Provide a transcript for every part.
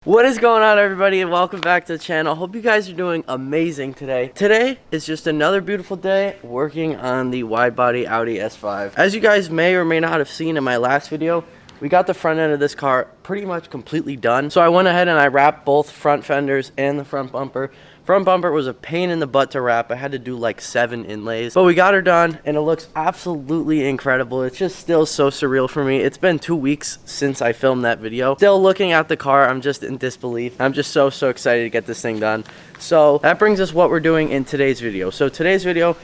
What is going on, everybody, and welcome back to the channel. Hope you guys are doing amazing today. Today is just another beautiful day working on the wide-body Audi S5. As you guys may or may not have seen in my last video, we got the front end of this car pretty much completely done. So I went ahead and I wrapped both front fenders and the front bumper. Front bumper was a pain in the butt to wrap. I had to do like 7 inlays, but we got her done and it looks absolutely incredible. It's just still so surreal for me. It's been 2 weeks since I filmed that video. Still looking at the car, I'm just in disbelief. I'm just so excited to get this thing done. So that brings us what we're doing in today's video. So today's video,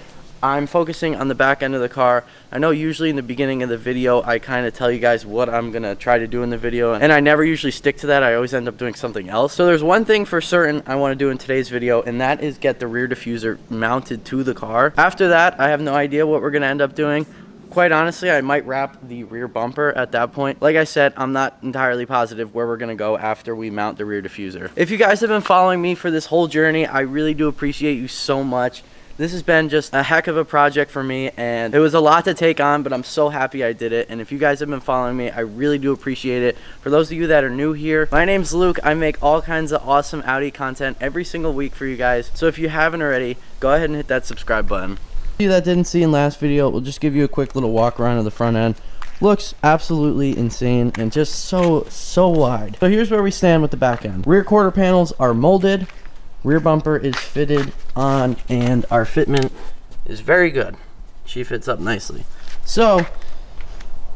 I'm focusing on the back end of the car. I know usually in the beginning of the video I kind of tell you guys what I'm gonna try to do in the video, and I never usually stick to that. I always end up doing something else. So there's one thing for certain I want to do in today's video, and that is get the rear diffuser mounted to the car. After that, I have no idea what we're gonna end up doing. Quite honestly, I might wrap the rear bumper at that point. Like I said, I'm not entirely positive where we're gonna go after we mount the rear diffuser. If you guys have been following me for this whole journey, I really do appreciate you so much. This has been just a heck of a project for me, and it was a lot to take on, but I'm so happy I did it. And if you guys have been following me, I really do appreciate it. For those of you that are new here, my name's Luke. I make all kinds of awesome Audi content every single week for you guys. So if you haven't already, go ahead and hit that subscribe button. For you that didn't see in last video, we'll just give you a quick little walk around of the front end. Looks absolutely insane and just so wide. So here's where we stand with the back end. Rear quarter panels are molded. Rear bumper is fitted on, and our fitment is very good. She fits up nicely. So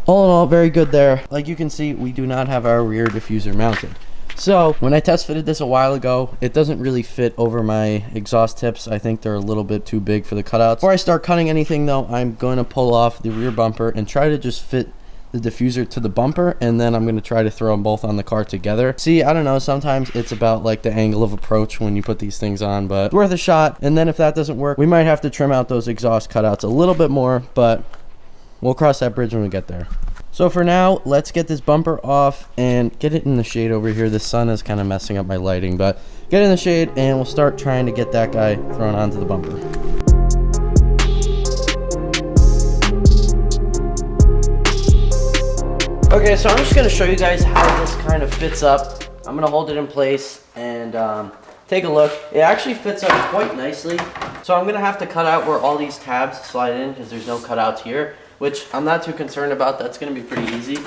all in all, very good there. Like you can see, we do not have our rear diffuser mounted. So when I test fitted this a while ago, it doesn't really fit over my exhaust tips. I think they're a little bit too big for the cutouts. Before I start cutting anything though, I'm going to pull off the rear bumper and try to just fit the diffuser to the bumper, and then I'm going to try to throw them both on the car together. See, I don't know, sometimes it's about like the angle of approach when you put these things on, but it's worth a shot. And then if that doesn't work, we might have to trim out those exhaust cutouts a little bit more, but we'll cross that bridge when we get there. So for now, let's get this bumper off and get it in the shade over here. The sun is kind of messing up my lighting, but get it in the shade and we'll start trying to get that guy thrown onto the bumper. Okay, so I'm just going to show you guys how this kind of fits up. I'm going to hold it in place and take a look. It actually fits up quite nicely. So I'm going to have to cut out where all these tabs slide in because there's no cutouts here, which I'm not too concerned about. That's going to be pretty easy.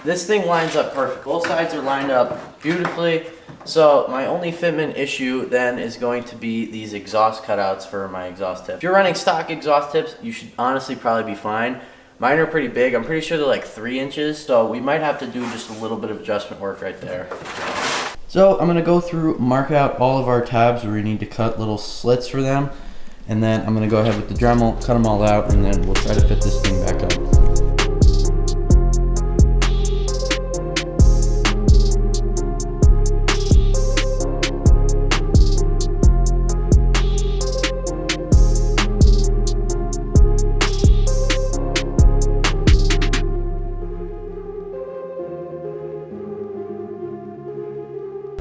This thing lines up perfect. Both sides are lined up beautifully. So my only fitment issue then is going to be these exhaust cutouts for my exhaust tips. If you're running stock exhaust tips, you should honestly probably be fine. Mine are pretty big. I'm pretty sure they're like 3 inches, so we might have to do just a little bit of adjustment work right there. So I'm going to go through, mark out all of our tabs where we need to cut little slits for them, and then I'm going to go ahead with the Dremel, cut them all out, and then we'll try to fit this thing back up.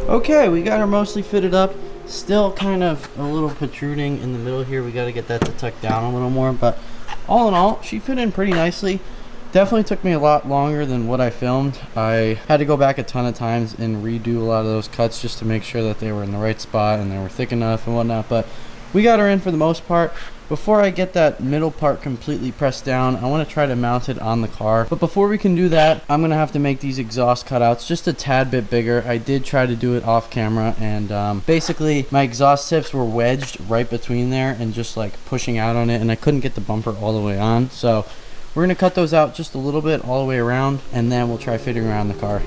Okay, we got her mostly fitted up. Still kind of a little protruding in the middle here. We got to get that to tuck down a little more, but all in all, she fit in pretty nicely. Definitely took me a lot longer than what I filmed. I had to go back a ton of times and redo a lot of those cuts just to make sure that they were in the right spot and they were thick enough and whatnot, but we got her in for the most part. Before I get that middle part completely pressed down, I want to try to mount it on the car. But before we can do that, I'm going to have to make these exhaust cutouts just a tad bit bigger. I did try to do it off camera, and basically my exhaust tips were wedged right between there and just like pushing out on it, and I couldn't get the bumper all the way on. So we're going to cut those out just a little bit all the way around, and then we'll try fitting around the car.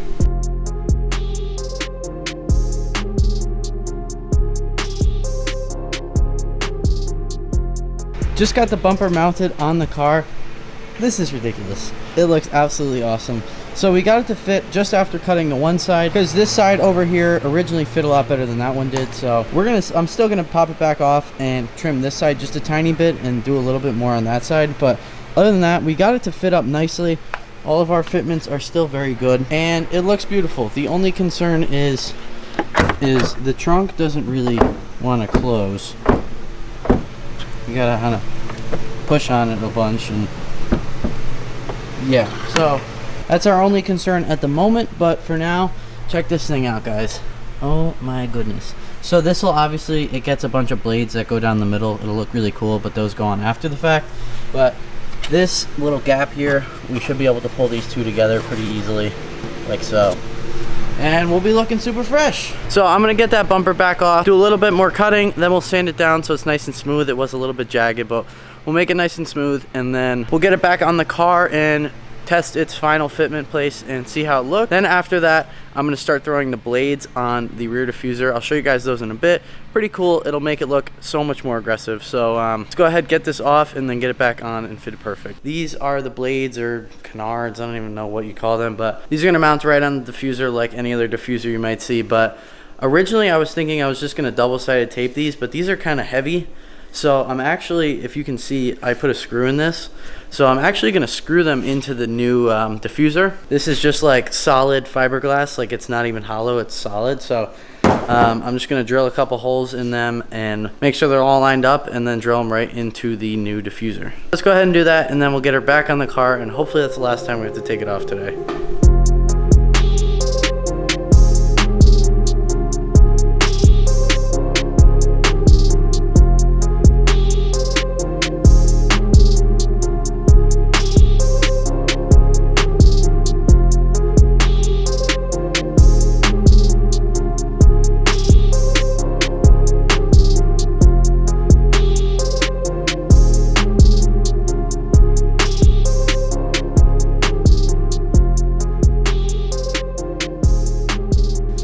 Just got the bumper mounted on the car. This is ridiculous. It looks absolutely awesome. So we got it to fit just after cutting the one side, because this side over here originally fit a lot better than that one did. So I'm still gonna pop it back off and trim this side just a tiny bit and do a little bit more on that side. But other than that, we got it to fit up nicely. All of our fitments are still very good and it looks beautiful. The only concern is the trunk doesn't really want to close. You gotta kind of push on it a bunch, and yeah, so that's our only concern at the moment. But for now, check this thing out, guys. Oh my goodness. So this will obviously, it gets a bunch of blades that go down the middle. It'll look really cool, but those go on after the fact. But this little gap here, we should be able to pull these two together pretty easily, like so. And we'll be looking super fresh. So I'm gonna get that bumper back off, do a little bit more cutting, then we'll sand it down so it's nice and smooth. It was a little bit jagged, but we'll make it nice and smooth, and then we'll get it back on the car and test its final fitment place and see how it looks. Then after that, I'm gonna start throwing the blades on the rear diffuser. I'll show you guys those in a bit. Pretty cool. It'll make it look so much more aggressive. So let's go ahead, get this off, and then get it back on and fit it perfect. These are the blades, or canards, I don't even know what you call them, but these are gonna mount right on the diffuser like any other diffuser you might see. But originally I was thinking I was just gonna double-sided tape these, but these are kind of heavy. So I'm actually, if you can see, I put a screw in this. So I'm actually gonna screw them into the new diffuser. This is just like solid fiberglass, like it's not even hollow, it's solid. So I'm just gonna drill a couple holes in them and make sure they're all lined up, and then drill them right into the new diffuser. Let's go ahead and do that, and then we'll get her back on the car, and hopefully that's the last time we have to take it off today.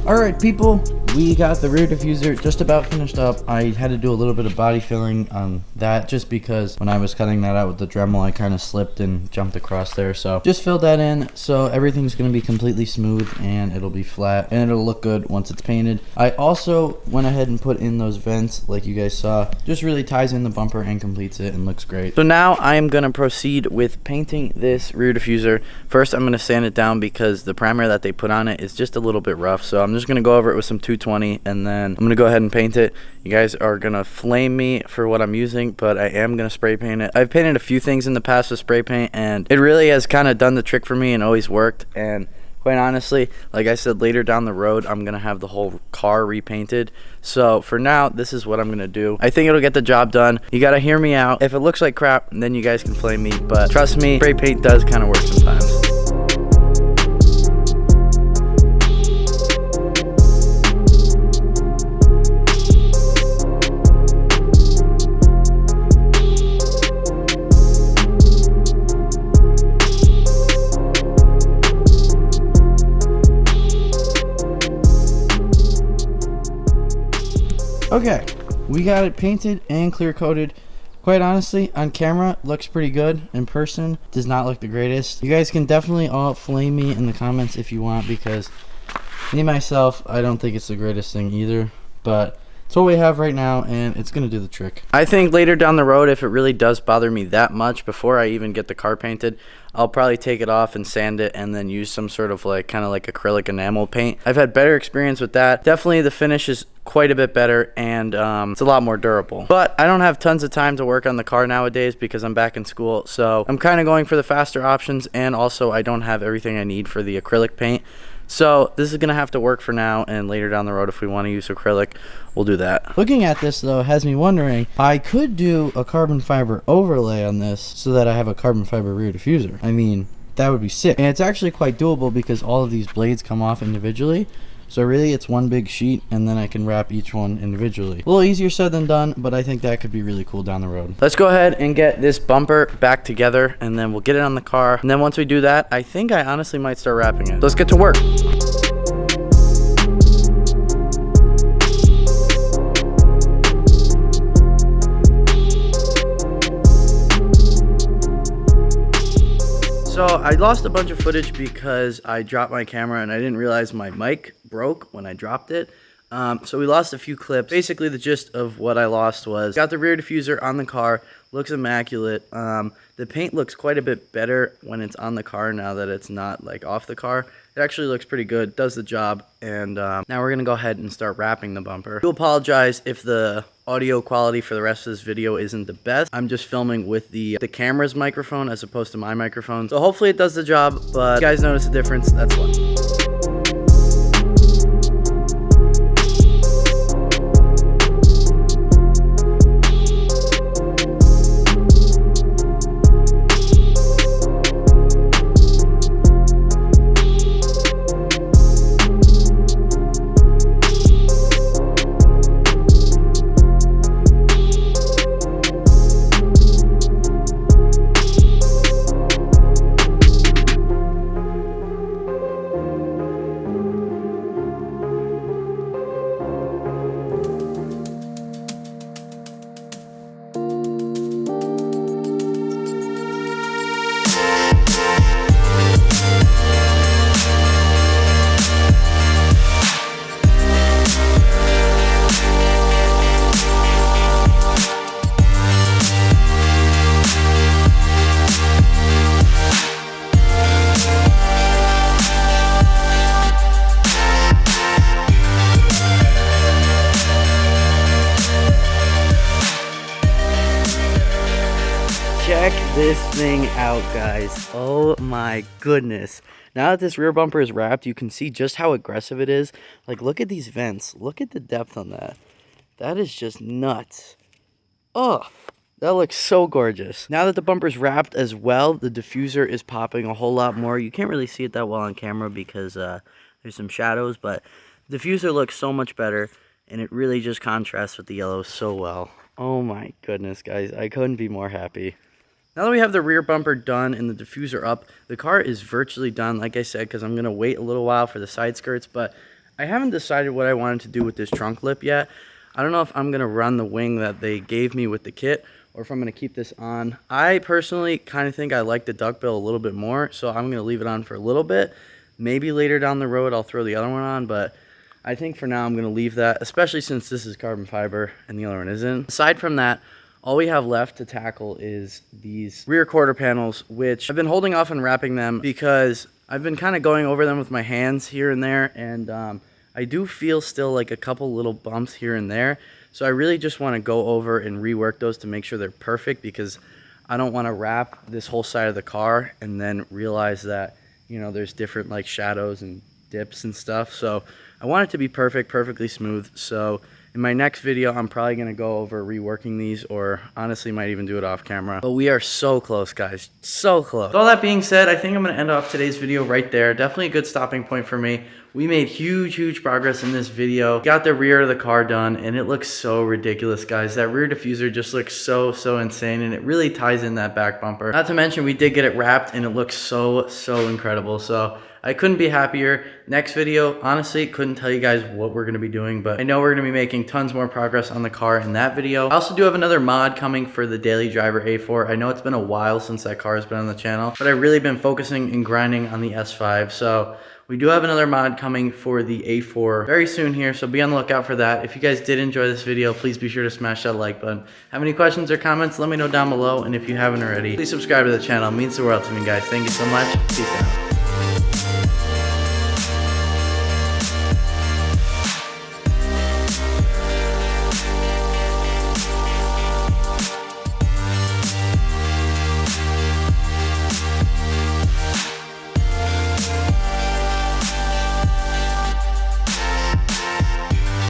Alright people, we got the rear diffuser just about finished up. I had to do a little bit of body filling on that just because when I was cutting that out with the Dremel, I kind of slipped and jumped across there. So just filled that in, so everything's going to be completely smooth and it'll be flat and it'll look good once it's painted. I also went ahead and put in those vents like you guys saw. Just really ties in the bumper and completes it and looks great. So now I am going to proceed with painting this rear diffuser. First I'm going to sand it down because the primer that they put on it is just a little bit rough. So I'm just going to go over it with some 220, and then I'm going to go ahead and paint it. You guys are going to flame me for what I'm using, but I am going to spray paint it. I've painted a few things in the past with spray paint, and it really has kind of done the trick for me and always worked. And quite honestly, like I said, later down the road, I'm going to have the whole car repainted. So for now, this is what I'm going to do. I think it'll get the job done. You got to hear me out. If it looks like crap, then you guys can flame me. But trust me, spray paint does kind of work sometimes. Okay, we got it painted and clear coated. Quite honestly, on camera, looks pretty good. In person, does not look the greatest. You guys can definitely all flame me in the comments if you want, because me, myself, I don't think it's the greatest thing either. But it's what we have right now, and it's going to do the trick. I think later down the road, if it really does bother me that much, before I even get the car painted, I'll probably take it off and sand it and then use some sort of like kind of like acrylic enamel paint. I've had better experience with that. Definitely the finish is quite a bit better, and it's a lot more durable. But I don't have tons of time to work on the car nowadays because I'm back in school. So I'm kind of going for the faster options, and also I don't have everything I need for the acrylic paint. So this is going to have to work for now, and later down the road, if we want to use acrylic, we'll do that. Looking at this, though, has me wondering, I could do a carbon fiber overlay on this so that I have a carbon fiber rear diffuser. I mean, that would be sick. And it's actually quite doable because all of these blades come off individually. So really, it's one big sheet, and then I can wrap each one individually. A little easier said than done, but I think that could be really cool down the road. Let's go ahead and get this bumper back together, and then we'll get it on the car. And then once we do that, I think I honestly might start wrapping it. So let's get to work. So I lost a bunch of footage because I dropped my camera and I didn't realize my mic broke when I dropped it. So we lost a few clips. Basically, the gist of what I lost was, got the rear diffuser on the car, looks immaculate. The paint looks quite a bit better when it's on the car now that it's not like off the car. It actually looks pretty good, does the job, and now we're gonna go ahead and start wrapping the bumper. I do apologize if the audio quality for the rest of this video isn't the best. I'm just filming with the camera's microphone as opposed to my microphone. So hopefully it does the job, but if you guys notice the difference, that's why. this thing out, guys. Oh my goodness. Now that this rear bumper is wrapped, you can see just how aggressive it is. Like, look at these vents. Look at the depth on that. That is just nuts. Oh, that looks so gorgeous. Now that the bumper's wrapped as well, the diffuser is popping a whole lot more. You can't really see it that well on camera because there's some shadows, but the diffuser looks so much better, and it really just contrasts with the yellow so well. Oh my goodness, guys. I couldn't be more happy. Now that we have the rear bumper done and the diffuser up, the car is virtually done, like I said, because I'm going to wait a little while for the side skirts, but I haven't decided what I wanted to do with this trunk lip yet. I don't know if I'm going to run the wing that they gave me with the kit, or if I'm going to keep this on. I personally kind of think I like the duckbill a little bit more, so I'm going to leave it on for a little bit. Maybe later down the road I'll throw the other one on, but I think for now I'm going to leave that, especially since this is carbon fiber and the other one isn't. Aside from that, all we have left to tackle is these rear quarter panels, which I've been holding off on wrapping them because I've been kind of going over them with my hands here and there, and I do feel still like a couple little bumps here and there. So I really just want to go over and rework those to make sure they're perfect, because I don't want to wrap this whole side of the car and then realize that, you know, there's different like shadows and dips and stuff. So I want it to be perfect, perfectly smooth. So in my next video, I'm probably going to go over reworking these, or honestly might even do it off camera. But we are so close, guys. So close. With all that being said, I think I'm going to end off today's video right there. Definitely a good stopping point for me. We made huge progress in this video. Got the rear of the car done, and it looks so ridiculous, guys. That rear diffuser just looks so insane, and it really ties in that back bumper. Not to mention, we did get it wrapped, and it looks so incredible. So I couldn't be happier. Next video, honestly, couldn't tell you guys what we're gonna be doing, but I know we're gonna be making tons more progress on the car in that video. I also do have another mod coming for the Daily Driver A4. I know it's been a while since that car has been on the channel, but I've really been focusing and grinding on the S5. So we do have another mod coming for the A4 very soon here, so be on the lookout for that. If you guys did enjoy this video, please be sure to smash that like button. Have any questions or comments, let me know down below, and if you haven't already, please subscribe to the channel. It means the world to me, guys. Thank you so much. Peace out.